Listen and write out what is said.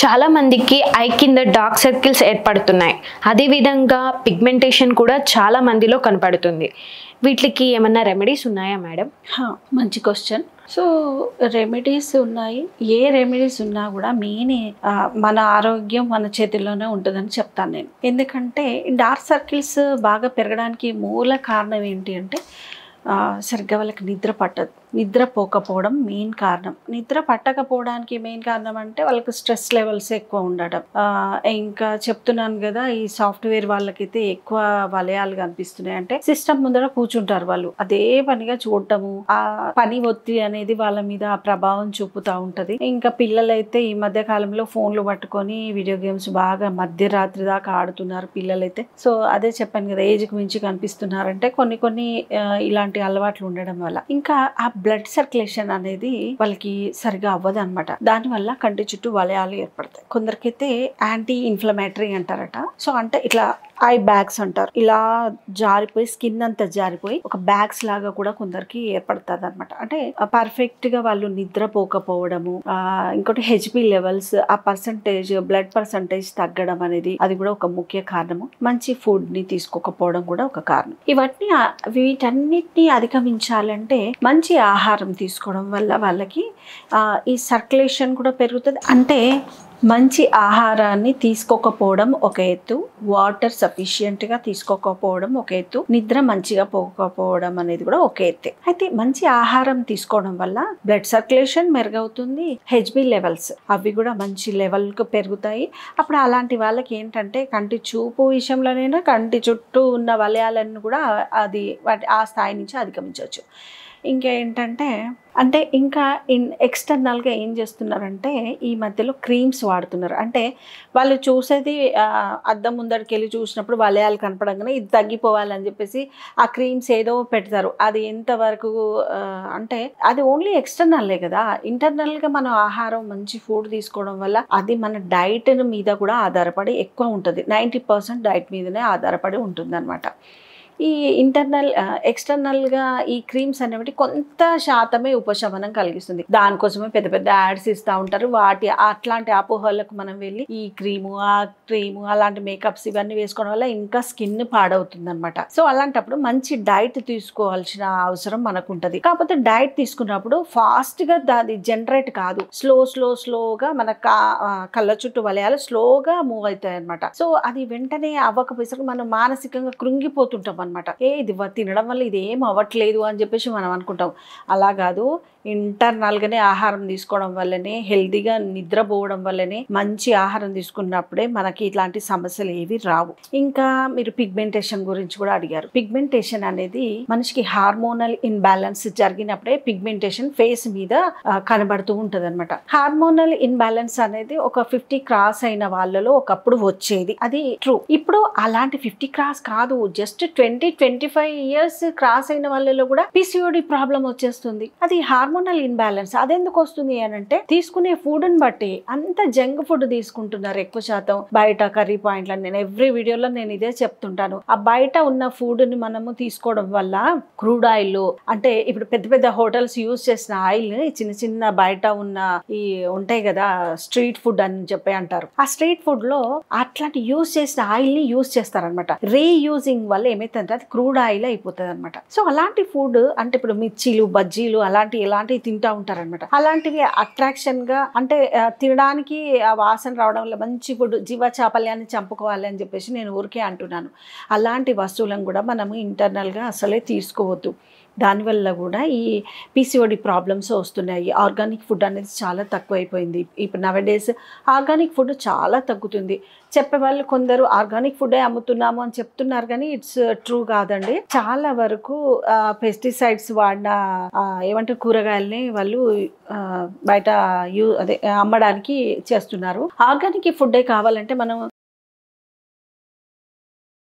చాలా మందికి ఐ కింద డార్క్ సర్కిల్స్ ఏర్పడుతున్నాయి. అదేవిధంగా పిగ్మెంటేషన్ కూడా చాలా మందిలో కనపడుతుంది. వీటికి ఏమన్నా రెమెడీస్ ఉన్నాయా మేడం? మంచి క్వశ్చన్. సో రెమెడీస్ ఉన్నాయి. ఏ రెమెడీస్ ఉన్నా కూడా మెయిన్ మన ఆరోగ్యం మన చేతుల్లోనే ఉంటుందని చెప్తాను నేను. ఎందుకంటే డార్క్ సర్కిల్స్ బాగా పెరగడానికి మూల కారణం ఏంటి అంటే సరిగ్గా వాళ్ళకి నిద్ర పట్టదు. నిద్ర పోకపోవడం మెయిన్ కారణం. నిద్ర పట్టకపోవడానికి మెయిన్ కారణం అంటే వాళ్ళకి స్ట్రెస్ లెవెల్స్ ఎక్కువ ఉండడం. ఇంకా చెప్తున్నాను కదా, ఈ సాఫ్ట్వేర్ వాళ్ళకైతే ఎక్కువ వలయాలు కనిపిస్తున్నాయి. అంటే సిస్టమ్ ముందర కూర్చుంటారు వాళ్ళు, అదే పనిగా చూడటము, ఆ పని ఒత్తిడి అనేది వాళ్ళ మీద ప్రభావం చూపుతూ ఉంటది. ఇంకా పిల్లలైతే ఈ మధ్య కాలంలో ఫోన్లు పట్టుకొని వీడియో గేమ్స్ బాగా మధ్యరాత్రి దాకా ఆడుతున్నారు పిల్లలైతే. సో అదే చెప్పాను కదా, ఏజ్కి మించి కనిపిస్తున్నారంటే కొన్ని ఇలాంటి అలవాట్లు ఉండడం వల్ల. ఇంకా ఆ బ్లడ్ సర్క్యులేషన్ అనేది వాళ్ళకి సరిగా అవ్వదు అనమాట. దానివల్ల కంటి చుట్టూ వలయాలు ఏర్పడతాయి. కొందరికైతే యాంటీ ఇన్ఫ్లమేటరీ అంటారట. సో అంటే ఇట్లా ఐ బ్యాగ్స్ అంటారు, ఇలా జారిపోయి స్కిన్ అంతా జారిపోయి ఒక బ్యాగ్స్ లాగా కూడా కొందరికి ఏర్పడుతుంది అనమాట. అంటే పర్ఫెక్ట్ గా వాళ్ళు నిద్రపోకపోవడము, ఇంకోటి హెచ్బి లెవెల్స్, ఆ పర్సంటేజ్, బ్లడ్ పర్సంటేజ్ తగ్గడం అనేది అది కూడా ఒక ముఖ్య కారణము. మంచి ఫుడ్ ని తీసుకోకపోవడం కూడా ఒక కారణం. వీటన్నిటిని అధిగమించాలంటే మంచి ఆహారం తీసుకోవడం వల్ల వాళ్ళకి ఈ సర్క్యులేషన్ కూడా పెరుగుతుంది. అంటే మంచి ఆహారాన్ని తీసుకోకపోవడం ఒక ఎత్తు, వాటర్ సఫిషియెంట్గా తీసుకోకపోవడం ఒక ఎత్తు, నిద్ర మంచిగా పోకపోవడం అనేది కూడా ఒక ఎత్తే. అయితే మంచి ఆహారం తీసుకోవడం వల్ల బ్లడ్ సర్క్యులేషన్ మెరుగవుతుంది, హెచ్బి లెవెల్స్ అవి కూడా మంచి లెవెల్కి పెరుగుతాయి. అప్పుడు అలాంటి వాళ్ళకి ఏంటంటే కంటి చూపు విషయంలోనైనా కంటి చుట్టూ ఉన్న వలయాలను కూడా అది ఆ స్థాయి నుంచి అధిగమించవచ్చు. ఇంకా ఏంటంటే ఇంకా ఎక్స్టర్నల్గా ఏం చేస్తున్నారంటే ఈ మధ్యలో క్రీమ్స్ వాడుతున్నారు. అంటే వాళ్ళు చూసేది అద్దం ముందరికి వెళ్ళి చూసినప్పుడు వలయాలు కనపడంగానే ఇది తగ్గిపోవాలని చెప్పేసి ఆ క్రీమ్స్ ఏదో పెడతారు. అది ఎంతవరకు అంటే అది ఓన్లీ ఎక్స్టర్నల్లే కదా. ఇంటర్నల్గా మనం ఆహారం మంచి ఫుడ్ తీసుకోవడం వల్ల అది మన డైట్ మీద కూడా ఆధారపడి ఎక్కువ ఉంటుంది. 90% డైట్ మీదనే ఆధారపడి ఉంటుంది అనమాట. ఈ ఎక్స్టర్నల్గా ఈ క్రీమ్స్ అనేవి కొంత శాతమే ఉపశమనం కలిగిస్తుంది. దానికోసమే పెద్ద పెద్ద యాడ్స్ ఇస్తూ ఉంటారు. అట్లాంటి అపోహలకు మనం వెళ్ళి ఈ క్రీము ఆ క్రీము అలాంటి మేకప్స్ ఇవన్నీ వేసుకోవడం వల్ల ఇంకా స్కిన్ పాడవుతుంది అనమాట. సో అలాంటప్పుడు మంచి డైట్ తీసుకోవాల్సిన అవసరం మనకు ఉంటుంది. కాకపోతే డైట్ తీసుకున్నప్పుడు ఫాస్ట్గా దాని జనరేట్ కాదు, స్లోగా మన కళ్ళ చుట్టూ వలయాలు స్లోగా మూవ్ అవుతాయి అనమాట. సో అది వెంటనే అవ్వకపోయేసరికి మనం మానసికంగా కృంగిపోతుంటాం అనమాట. ఇది తినడం వల్ల ఇది ఏం అవ్వట్లేదు అని చెప్పేసి మనం అనుకుంటాం. అలా కాదు, ఇంటర్నల్గానే ఆహారం తీసుకోవడం వల్లనే, హెల్తీగా నిద్రపోవడం వల్లనే, మంచి ఆహారం తీసుకున్నప్పుడే మనకి ఇట్లాంటి సమస్యలు ఏవి రావు. ఇంకా మీరు పిగ్మెంటేషన్ గురించి కూడా అడిగారు. పిగ్మెంటేషన్ అనేది మనిషికి హార్మోనల్ ఇన్బ్యాలెన్స్ జరిగినప్పుడే పిగ్మెంటేషన్ ఫేస్ మీద కనబడుతూ ఉంటది అనమాట. హార్మోనల్ ఇన్బ్యాలెన్స్ అనేది ఒక 50 క్రాస్ అయిన వాళ్ళలో ఒకప్పుడు వచ్చేది, అది ట్రూ. ఇప్పుడు అలాంటి 50 క్రాస్ కాదు, జస్ట్ 20-25 ఇయర్స్ క్రాస్ అయిన వాళ్ళలో కూడా పిసిఓడి ప్రాబ్లం వచ్చేస్తుంది. అది హార్మోనల్ ఇన్బ్యాలెన్స్. అదెందుకు వస్తుంది అని అంటే తీసుకునే ఫుడ్ ని బట్టి. అంత జంక్ ఫుడ్ తీసుకుంటున్నారు ఎక్కువ శాతం, బయట కర్రీ పాయింట్లు. నేను ఎవ్రీ వీడియోలో నేను ఇదే చెప్తుంటాను. ఆ బయట ఉన్న ఫుడ్ ని మనము తీసుకోవడం వల్ల క్రూడ్ ఆయిల్, అంటే ఇప్పుడు పెద్ద పెద్ద హోటల్స్ యూజ్ చేసిన ఆయిల్ ని చిన్న బయట ఉన్న ఈ ఉంటాయి కదా స్ట్రీట్ ఫుడ్ అని చెప్పి అంటారు. ఆ స్ట్రీట్ ఫుడ్ లో అట్లాంటి యూజ్ చేసిన ఆయిల్ ని యూజ్ చేస్తారనమాట. రీయూజింగ్ వల్ల ఏమైతుందంటే అది క్రూడ్ ఆయిల్ అయిపోతుంది అనమాట. సో అలాంటి ఫుడ్ అంటే ఇప్పుడు మిర్చీలు, బజ్జీలు ఇలాంటివి తింటా ఉంటారనమాట. అలాంటివి అట్రాక్షన్ గా, అంటే తినడానికి ఆ వాసన రావడం వల్ల మంచి ఫుడ్, జీవ చాపల్యాన్ని చంపుకోవాలి అని చెప్పేసి నేను ఊరికే అంటున్నాను. అలాంటి వస్తువులను కూడా మనము ఇంటర్నల్ గా అసలే తీసుకోవద్దు. దానివల్ల కూడా ఈ పిసిఓడి ప్రాబ్లమ్స్ వస్తున్నాయి. ఆర్గానిక్ ఫుడ్ అనేది చాలా తక్కువైపోయింది. ఇప్పుడు నవడేస్ ఆర్గానిక్ ఫుడ్ చాలా తగ్గుతుంది. చెప్పేవాళ్ళు కొందరు ఆర్గానిక్ ఫుడే అమ్ముతున్నాము అని చెప్తున్నారు, కానీ ఇట్స్ ట్రూ కాదండి. చాలా వరకు పెస్టిసైడ్స్ వాడిన ఏమంటారు కూరగాయలని వాళ్ళు బయట అమ్మడానికి చేస్తున్నారు. ఆర్గానిక్ ఫుడ్డే కావాలంటే మనం